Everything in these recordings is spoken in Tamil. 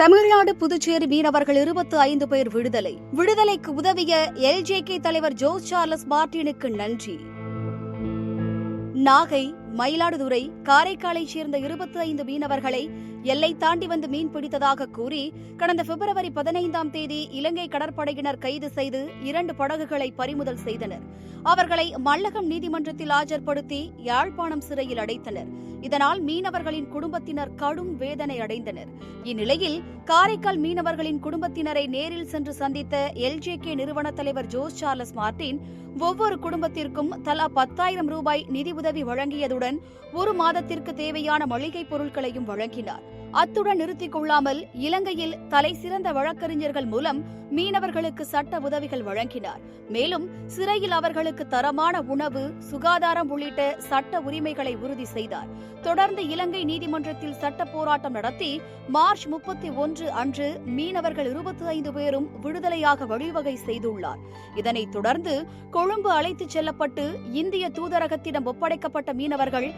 தமிழ்நாடு புதுச்சேரி மீனவர்கள் 25 பேர் விடுதலைக்கு உதவிய LJK தலைவர் ஜோஸ் சார்லஸ் மார்டினுக்கு நன்றி. நாகை, மயிலாடுதுறை, காரைக்காலைச் சேர்ந்த 25 மீனவர்களை எல்லை தாண்டி வந்து மீன் பிடித்ததாக கூறி கடந்த பிப்ரவரி 15ஆம் தேதி இலங்கை கடற்படையினர் கைது செய்து 2 படகுகளை பறிமுதல் செய்தனர். அவர்களை மல்லகம் நீதிமன்றத்தில் ஆஜர்படுத்தி யாழ்ப்பாணம் சிறையில் அடைத்தனர். இதனால் மீனவர்களின் குடும்பத்தினர் கடும் வேதனை அடைந்தனர். இந்நிலையில் காரைக்கால் மீனவர்களின் குடும்பத்தினரை நேரில் சென்று சந்தித்த LJK நிறுவன தலைவர் ஜோஸ் சார்லஸ் மார்டின் ஒவ்வொரு குடும்பத்திற்கும் தலா 10,000 ரூபாய் நிதி உதவி வழங்கியதுடன் 1 மாதத்திற்கு தேவையான மளிகை பொருட்களையும் வழங்கினார். அத்துடன் நிறுத்திக் கொள்ளாமல் இலங்கையில் தலைசிறந்த வழக்கறிஞர்கள் மூலம் மீனவர்களுக்கு சட்ட உதவிகள் வழங்கினார். மேலும் சிறையில் அவர்களுக்கு தரமான உணவு, சுகாதாரம் உள்ளிட்ட சட்ட உரிமைகளை உறுதி செய்தார். தொடர்ந்து இலங்கை நீதிமன்றத்தில் சட்ட போராட்டம் நடத்தி மார்ச் 31 அன்று மீனவர்கள் 25 பேரும் விடுதலையாக வழிவகை செய்துள்ளார். இதனைத் தொடர்ந்து கொழும்பு அழைத்துச் செல்லப்பட்டு இந்திய தூதரகத்திடம் ஒப்படைக்கப்பட்ட மீனவர்கள்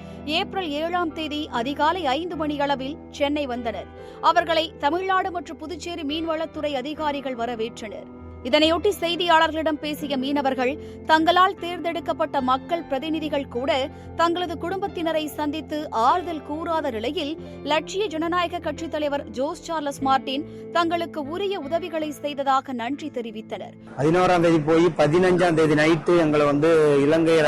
ஏப்ரல் 7ஆம் தேதி அதிகாலை 5 மணியளவில் சென்னை வந்தனர். அவர்களை தமிழ்நாடு மற்றும் புதுச்சேரி மீன்வளத்துறை அதிகாரிகள் வரவேற்றனர். இதனையொட்டி செய்தியாளர்களிடம் பேசிய மீனவர்கள், தங்களால் தேர்ந்தெடுக்கப்பட்ட மக்கள் பிரதிநிதிகள் கூட தங்களது குடும்பத்தினரை சந்தித்து ஆறுதல் கூறாத நிலையில் லட்சிய ஜனநாயக கட்சித் தலைவர் ஜோஸ் சார்லஸ் மார்டின் தங்களுக்கு உரிய உதவிகளை செய்ததாக நன்றி தெரிவித்தனர். 11ஆம் தேதி போய் 15ஆம் தேதி நைட்டு எங்களை இலங்கை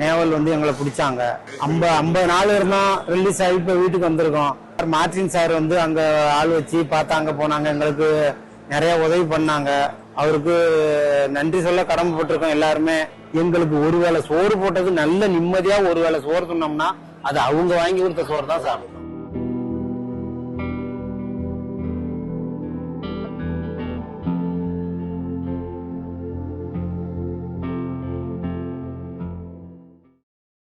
நேவல் எங்களை பிடிச்சாங்க. 50 நாள் இருந்தா ரிலீஸ் ஆகி இப்ப வீட்டுக்கு வந்திருக்கோம். மார்டின் சார் அங்க ஆள் வச்சு பார்த்தாங்க, போனாங்க, எங்களுக்கு நிறைய உதவி பண்ணாங்க. அவருக்கு நன்றி சொல்ல கடமைப்பட்டிருக்கோம். எல்லாருமே எங்களுக்கு ஒருவேளை சோறு போட்டது நல்ல நிம்மதியா ஒருவேளை சோறு சொன்னோம்னா அது அவங்க வாங்கி கொடுத்த சோறு தான் சாப்பிடும்.